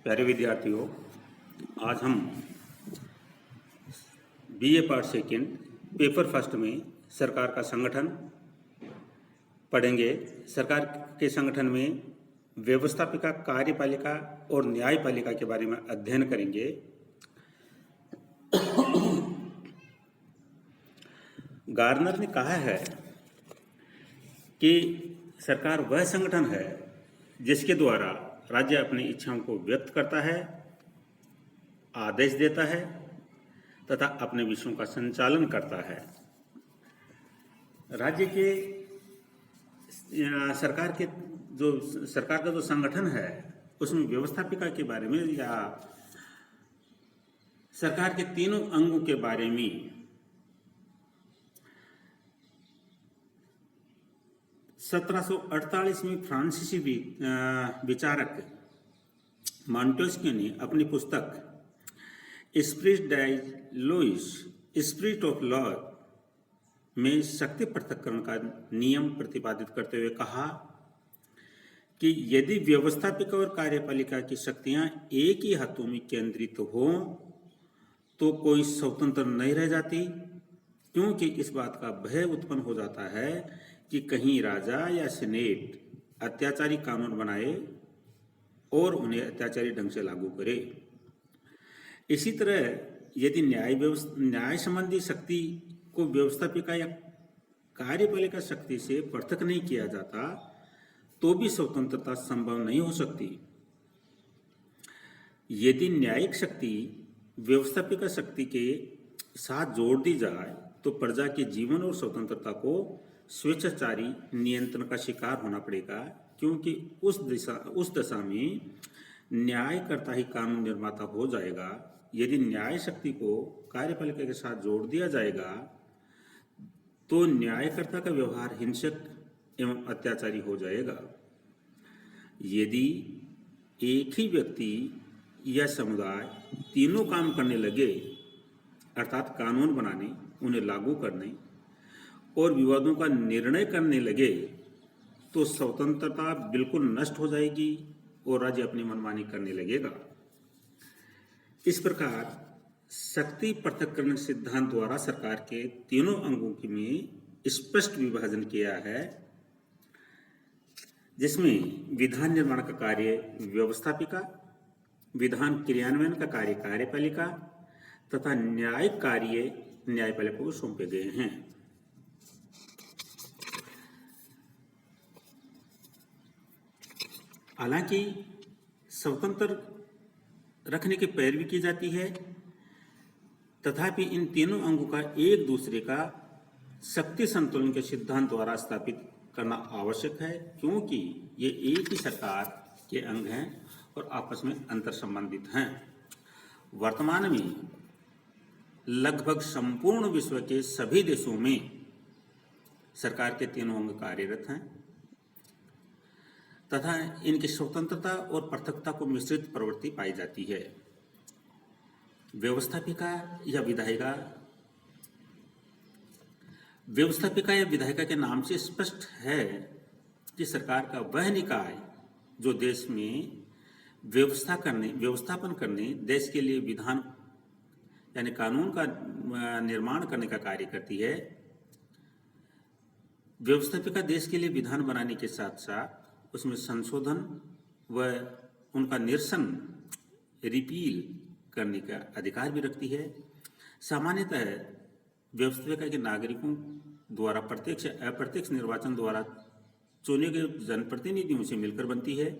प्यारे विद्यार्थियों, आज हम BA part second paper first में सरकार का संगठन पढ़ेंगे। सरकार के संगठन में व्यवस्थापिका, कार्यपालिका और न्यायपालिका के बारे में अध्ययन करेंगे। गार्नर ने कहा है कि सरकार वह संगठन है जिसके द्वारा राज्य अपनी इच्छाओं को व्यक्त करता है, आदेश देता है तथा अपने विषयों का संचालन करता है। राज्य के सरकार का जो संगठन है उसमें व्यवस्थापिका के बारे में या सरकार के तीनों अंगों के बारे में 1748 में फ्रांसीसी विचारक मॉन्टेस्क्यू ने अपनी पुस्तक spirit des lois spirit of law में शक्ति पृथक्करण का नियम प्रतिपादित करते हुए कहा कि यदि व्यवस्थापिका और कार्यपालिका की शक्तियां एक ही हाथों में केंद्रित हों तो कोई स्वतंत्र नहीं रह जाती, क्योंकि इस बात का भय उत्पन्न हो जाता है कि कहीं राजा या सीनेट अत्याचारी कानून बनाए और उन्हें अत्याचारी ढंग से लागू करे। इसी तरह यदि न्याय संबंधी शक्ति को व्यवस्थापिका या कार्यपालिका शक्ति से पृथक नहीं किया जाता तो भी स्वतंत्रता संभव नहीं हो सकती। यदि न्यायिक शक्ति व्यवस्थापिका शक्ति के साथ जोड़ दी जाए तो प्रजा के जीवन और स्वतंत्रता को स्वेच्छाचारी नियंत्रण का शिकार होना पड़ेगा, क्योंकि उस दशा में न्यायकर्ता ही कानून निर्माता हो जाएगा। यदि न्याय शक्ति को कार्यपालिका के साथ जोड़ दिया जाएगा तो न्यायकर्ता का व्यवहार हिंसक एवं अत्याचारी हो जाएगा। यदि एक ही व्यक्ति या समुदाय तीनों काम करने लगे, अर्थात कानून बनाने, उन्हें लागू करने और विवादों का निर्णय करने लगे, तो स्वतंत्रता बिल्कुल नष्ट हो जाएगी और राज्य अपनी मनमानी करने लगेगा। इस प्रकार शक्ति पृथक्करण सिद्धांत द्वारा सरकार के तीनों अंगों में स्पष्ट विभाजन किया है, जिसमें विधान निर्माण का कार्य व्यवस्थापिका, विधान क्रियान्वयन का कार्य कार्यपालिका तथा न्यायिक कार्य न्यायपालिका को सौंपे गए हैं। हालांकि स्वतंत्र रखने की पैरवी की जाती है, तथापि इन तीनों अंगों का एक दूसरे का शक्ति संतुलन के सिद्धांत द्वारा स्थापित करना आवश्यक है, क्योंकि ये एक ही सरकार के अंग हैं और आपस में अंतर संबंधित हैं। वर्तमान में लगभग संपूर्ण विश्व के सभी देशों में सरकार के तीनों अंग कार्यरत हैं तथा इनकी स्वतंत्रता और पृथकता को मिश्रित प्रवृत्ति पाई जाती है। व्यवस्थापिका या विधायिका के नाम से स्पष्ट है कि सरकार का वह निकाय जो देश में व्यवस्थापन करने, देश के लिए विधान यानी कानून का निर्माण करने का कार्य करती है। व्यवस्थापिका देश के लिए विधान बनाने के साथ साथ उसमें संशोधन व उनका निरसन, रिपील करने का अधिकार भी रखती है। सामान्यतः व्यवस्थापिका के नागरिकों द्वारा प्रत्यक्ष अप्रत्यक्ष निर्वाचन द्वारा चुने गए जनप्रतिनिधियों से मिलकर बनती है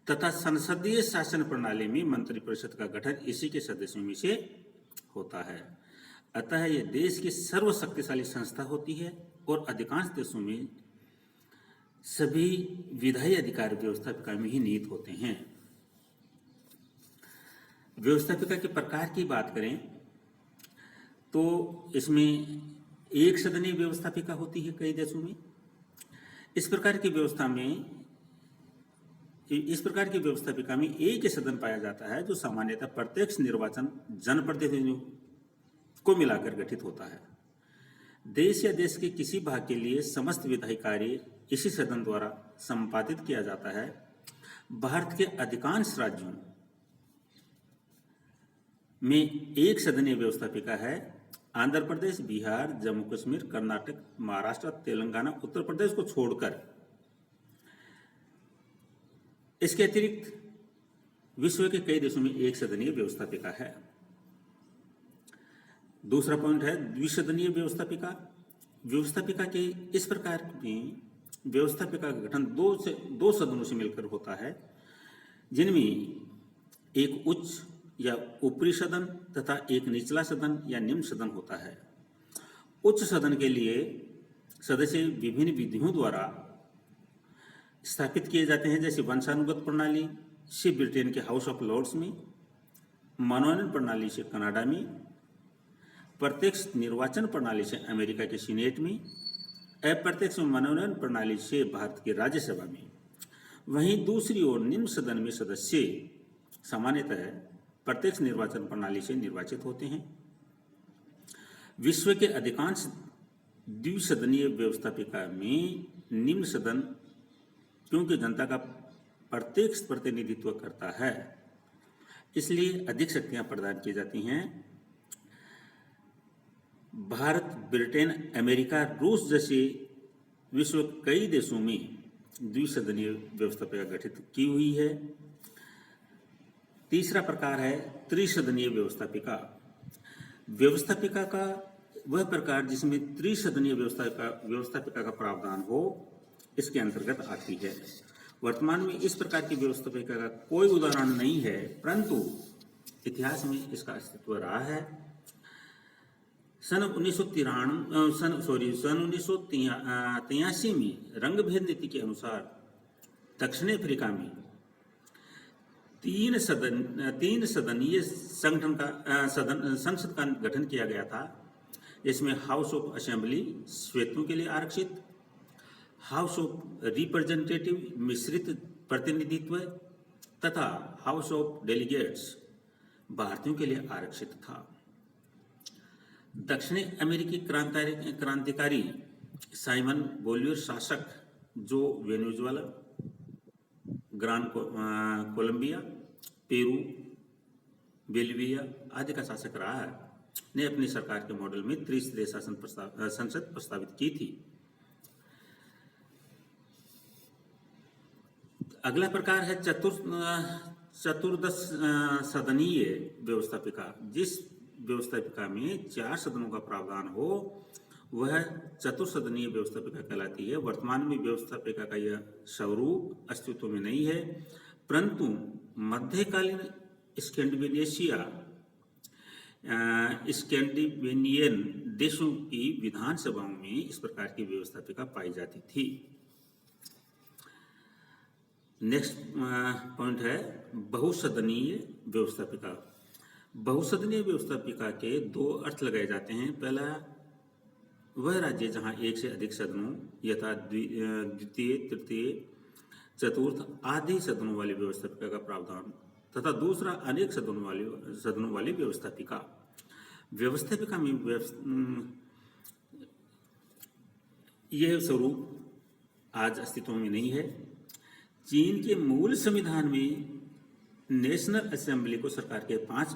तथा संसदीय शासन प्रणाली में मंत्रिपरिषद का गठन इसी के सदस्यों में से होता है। अतः यह देश की सर्वशक्तिशाली संस्था होती है और अधिकांश देशों में सभी विधायी अधिकार व्यवस्थापिका में ही निहित होते हैं। व्यवस्थापिका के प्रकार की बात करें तो इसमें एक सदनीय व्यवस्थापिका होती है कई देशों में। इस प्रकार की व्यवस्थापिका में एक ही सदन पाया जाता है जो सामान्यतः प्रत्यक्ष निर्वाचन जनप्रतिनिधियों को मिलाकर गठित होता है। देश या देश के किसी भाग के लिए समस्त विधायी कार्य इसी सदन द्वारा संपादित किया जाता है। भारत के अधिकांश राज्यों में एक सदनीय व्यवस्थापिका है। आंध्र प्रदेश, बिहार, जम्मू कश्मीर, कर्नाटक, महाराष्ट्र, तेलंगाना, उत्तर प्रदेश को छोड़कर। इसके अतिरिक्त विश्व के कई देशों में एक सदनीय व्यवस्थापिका है। दूसरा पॉइंट है द्विसदनीय व्यवस्थापिका। व्यवस्थापिका के इस प्रकार में व्यवस्थापिका का गठन दो सदनों से मिलकर होता है, जिनमें एक उच्च या ऊपरी सदन तथा एक निचला सदन या निम्न सदन होता है। उच्च सदन के लिए सदस्य विभिन्न विधियों द्वारा स्थापित किए जाते हैं, जैसे वंशानुगत प्रणाली से ब्रिटेन के हाउस ऑफ लॉर्ड्स में, मनोनयन प्रणाली से कनाडा में, प्रत्यक्ष निर्वाचन प्रणाली से अमेरिका के सीनेट में, अप्रत्यक्ष मनोनयन प्रणाली से भारत की राज्यसभा में। वहीं दूसरी ओर निम्न सदन में सदस्य सामान्यतः प्रत्यक्ष निर्वाचन प्रणाली से निर्वाचित होते हैं। विश्व के अधिकांश द्विसदनीय व्यवस्थापिका में निम्न सदन क्योंकि जनता का प्रत्यक्ष प्रतिनिधित्व करता है, इसलिए अधिक शक्तियां प्रदान की जाती हैं। भारत, ब्रिटेन, अमेरिका, रूस जैसे विश्व कई देशों में द्विसदनीय व्यवस्थापिका गठित की हुई है। तीसरा प्रकार है त्रिसदनीय व्यवस्थापिका। व्यवस्थापिका का वह प्रकार जिसमें त्रिसदनीय व्यवस्थापिका का प्रावधान हो, इसके अंतर्गत आती है। वर्तमान में इस प्रकार की व्यवस्थापिका का कोई उदाहरण नहीं है, परंतु इतिहास में इसका अस्तित्व रहा है। सन 1983 में रंगभेद नीति के अनुसार दक्षिण अफ्रीका में तीन सदनीय संसद का गठन किया गया था, जिसमें हाउस ऑफ असेंबली श्वेतों के लिए आरक्षित, हाउस ऑफ रिप्रेजेंटेटिव मिश्रित प्रतिनिधित्व तथा हाउस ऑफ डेलीगेट्स भारतीयों के लिए आरक्षित था। दक्षिण अमेरिकी क्रांतिकारी साइमन बोलिवर शासक, जो Venezuela, Gran Colombia, Peru, Bolivia आदि का शासक रहा है, ने अपनी सरकार के मॉडल में त्रिस्तरीय संसद प्रस्तावित की थी। अगला प्रकार है चतुर्दश सदनीय व्यवस्थापिका। जिस व्यवस्थापिका में 4 सदनों का प्रावधान हो, वह चतुर्सदनीय व्यवस्थापिका कहलाती है। वर्तमान में व्यवस्थापिका का यह स्वरूप अस्तित्व में नहीं है, परंतु मध्यकालीन स्कैंडिनेवियन देशों की विधानसभाओं में इस प्रकार की व्यवस्थापिका पाई जाती थी। नेक्स्ट पॉइंट है बहुसदनीय व्यवस्थापिका। बहुसदनीय व्यवस्थापिका के 2 अर्थ लगाए जाते हैं। पहला, वह राज्य जहां एक से अधिक सदनों यथा द्वितीय, तृतीय, चतुर्थ आदि सदनों वाली व्यवस्थापिका का प्रावधान, तथा दूसरा अनेक सदनों वाली व्यवस्थापिका। व्यवस्थापिका में यह स्वरूप आज अस्तित्व में नहीं है। चीन के मूल संविधान में नेशनल असेंबली को सरकार के 5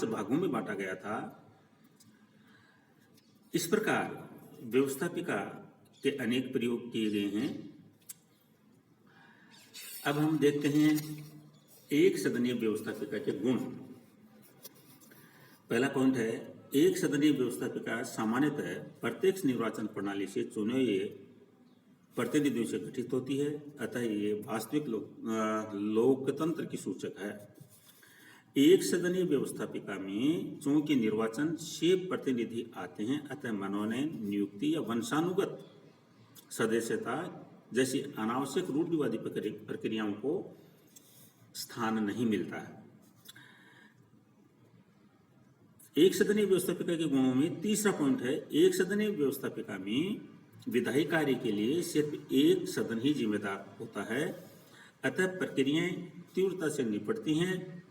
भागों में बांटा गया था। इस प्रकार व्यवस्थापिका के अनेक प्रयोग किए गए हैं। अब हम देखते हैं एक सदनीय व्यवस्थापिका के गुण। पहला पॉइंट है, एक सदनीय व्यवस्थापिका सामान्यतः प्रत्यक्ष निर्वाचन प्रणाली से चुने हुए प्रतिनिधियों से गठित होती है, अतः ये वास्तविक लोकतंत्र की सूचक है। एक सदनीय व्यवस्थापिका में चूंकि निर्वाचन से प्रतिनिधि आते हैं, अतः मनोनयन, नियुक्ति या वंशानुगत सदस्यता जैसी अनावश्यक रूढ़िवादी प्रक्रियाओं को स्थान नहीं मिलता है। एक सदनीय व्यवस्थापिका के गुणों में तीसरा पॉइंट है, एक सदनीय व्यवस्थापिका में विधायी कार्य के लिए सिर्फ एक सदन ही जिम्मेदार होता है, अतः प्रक्रियाएं तीव्रता से निपटती हैं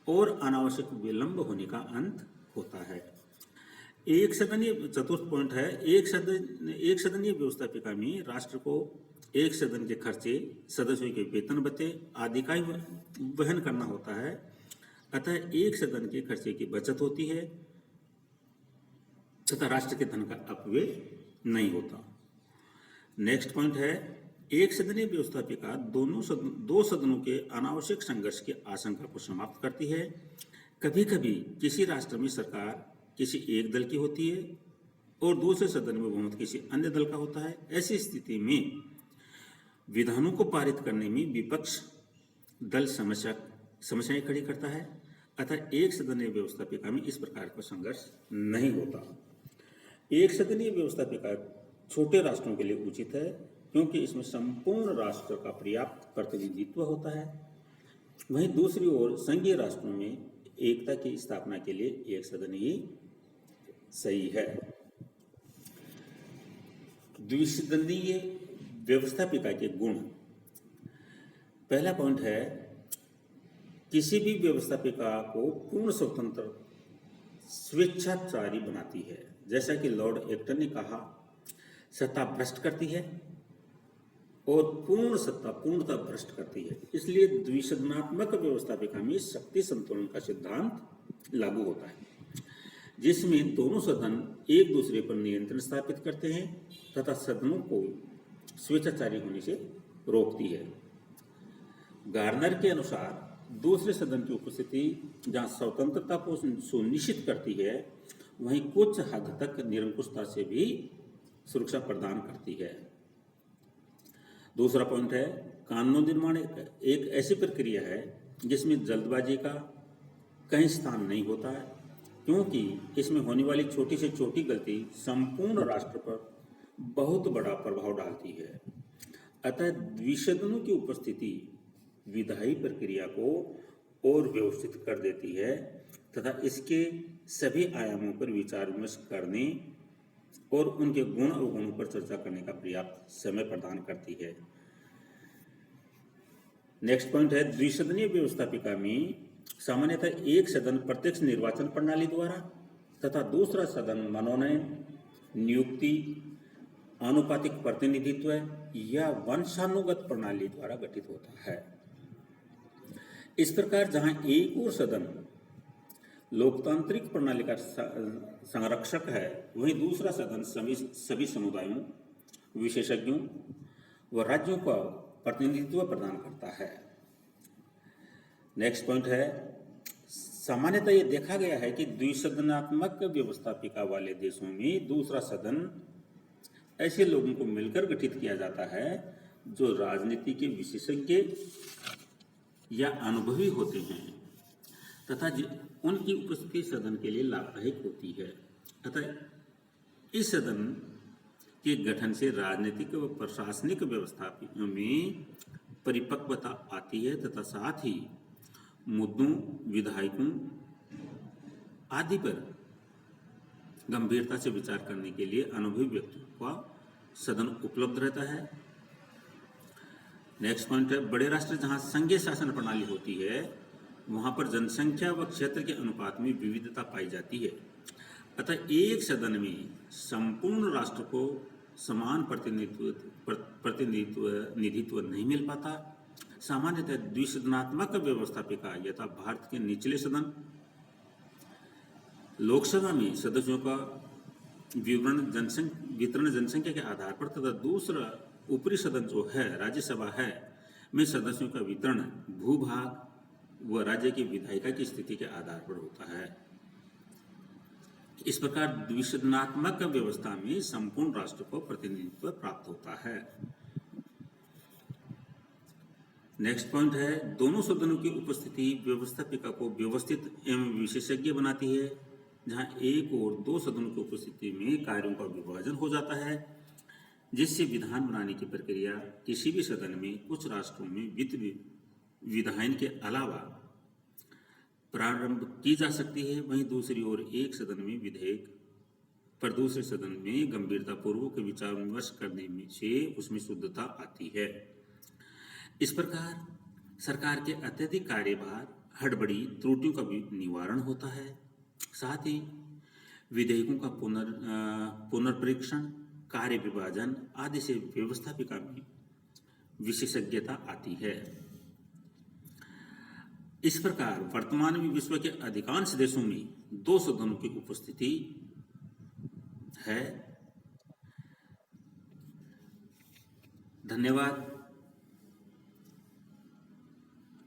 और अनावश्यक विलंब होने का अंत होता है। एक सदनीय चतुर्थ पॉइंट है, एक सदनीय व्यवस्थापिका में राष्ट्र को एक सदन के खर्चे, सदस्यों के वेतन भत्ते आदि का वहन करना होता है, अतः एक सदन के खर्चे की बचत होती है तथा राष्ट्र के धन का अपव्यय नहीं होता। नेक्स्ट पॉइंट है, एक सदनीय व्यवस्थापिका दो सदनों के अनावश्यक संघर्ष की आशंका को समाप्त करती है। कभी कभी किसी राष्ट्र में सरकार किसी एक दल की होती है और दूसरे सदन में बहुमत किसी अन्य दल का होता है। ऐसी स्थिति में विधानों को पारित करने में विपक्ष दल समस्याएं खड़ी करता है। अतः एक सदनीय व्यवस्थापिका में इस प्रकार का संघर्ष नहीं होता। एक सदनीय व्यवस्थापिका छोटे राष्ट्रों के लिए उचित है क्योंकि इसमें संपूर्ण राष्ट्र का पर्याप्त प्रतिनिधित्व होता है। वहीं दूसरी ओर संघीय राष्ट्रों में एकता की स्थापना के लिए एक सदन ही सही है। द्विसदनीय व्यवस्थापिका के गुण। पहला पॉइंट है, किसी भी व्यवस्थापिका को पूर्ण स्वतंत्र स्वेच्छाचारी बनाती है। जैसा कि लॉर्ड एक्टन ने कहा, सत्ता भ्रष्ट करती है और पूर्ण सत्ता पूर्णतः भ्रष्ट करती है। इसलिए द्विसदनात्मक व्यवस्थापिका में शक्ति संतुलन का सिद्धांत लागू होता है, जिसमें दोनों सदन एक दूसरे पर नियंत्रण स्थापित करते हैं तथा सदनों को स्वेच्छाचारी होने से रोकती है। गार्नर के अनुसार दूसरे सदन की उपस्थिति जहां स्वतंत्रता को सुनिश्चित करती है, वहीं कुछ हद तक निरंकुशता से भी सुरक्षा प्रदान करती है। दूसरा पॉइंट है, कानून निर्माण एक ऐसी प्रक्रिया है जिसमें जल्दबाजी का कहीं स्थान नहीं होता है, क्योंकि इसमें होने वाली छोटी से छोटी गलती संपूर्ण राष्ट्र पर बहुत बड़ा प्रभाव डालती है। अतः द्विसदनों की उपस्थिति विधायी प्रक्रिया को और व्यवस्थित कर देती है तथा इसके सभी आयामों पर विचार विमर्श करने और उनके गुण अवगुणों पर चर्चा करने का पर्याप्त समय प्रदान करती है। नेक्स्ट पॉइंट है, द्विसदनीय व्यवस्थापिका में सामान्यतः एक सदन प्रत्यक्ष निर्वाचन प्रणाली द्वारा तथा दूसरा सदन मनोनयन, नियुक्ति, आनुपातिक प्रतिनिधित्व या वंशानुगत प्रणाली द्वारा गठित होता है। इस प्रकार जहां एक और सदन लोकतांत्रिक प्रणाली का संरक्षक है, वहीं दूसरा सदन सभी समुदायों, विशेषज्ञों व राज्यों का प्रतिनिधित्व प्रदान करता है। नेक्स्ट पॉइंट है, सामान्यतः यह देखा गया है कि द्विसदनात्मक व्यवस्थापिका वाले देशों में दूसरा सदन ऐसे लोगों को मिलकर गठित किया जाता है जो राजनीति के विशेषज्ञ या अनुभवी होते हैं तथा उनकी उपस्थिति सदन के लिए लाभदायक होती है। अतः इस सदन के गठन से राजनीतिक व प्रशासनिक व्यवस्था में परिपक्वता आती है तथा साथ ही मुद्दों, विधायकों आदि पर गंभीरता से विचार करने के लिए अनुभवी व्यक्तियों का सदन उपलब्ध रहता है। नेक्स्ट पॉइंट है, बड़े राष्ट्र जहां संघीय शासन प्रणाली होती है, वहां पर जनसंख्या व क्षेत्र के अनुपात में विविधता पाई जाती है। अतः एक सदन में संपूर्ण राष्ट्र को समान प्रतिनिधित्व नहीं मिल पाता। सामान्यतः द्विसदनात्मक व्यवस्थापिका यथा भारत के निचले सदन लोकसभा में सदस्यों का वितरण जनसंख्या के आधार पर तथा दूसरा ऊपरी सदन जो है राज्यसभा है में सदस्यों का वितरण भूभाग व राज्य की विधायिका की स्थिति के आधार पर होता है। इस प्रकार द्विसदनात्मक व्यवस्था में संपूर्ण राष्ट्र को प्रतिनिधित्व प्राप्त होता है। नेक्स्ट पॉइंट है, दोनों सदनों की उपस्थिति व्यवस्थापिका को व्यवस्थित एवं विशेषज्ञ बनाती है। जहां एक और दो सदनों की उपस्थिति में कार्यों का विभाजन हो जाता है, जिससे विधान बनाने की प्रक्रिया किसी भी सदन में कुछ राष्ट्रों में वित्त विधायन के अलावा प्रारंभ की जा सकती है। वहीं दूसरी ओर एक सदन में विधेयक पर दूसरे सदन में गंभीरता पूर्वक विचार विमर्श करने में से उसमें शुद्धता आती है। इस प्रकार सरकार के अत्यधिक कार्यभार, हड़बड़ी, त्रुटियों का भी निवारण होता है। साथ ही विधेयकों का पुनर्परीक्षण, कार्य विभाजन आदि से व्यवस्थापिका में विशेषज्ञता आती है। इस प्रकार वर्तमान में विश्व के अधिकांश देशों में दो सदनों की उपस्थिति है। धन्यवाद।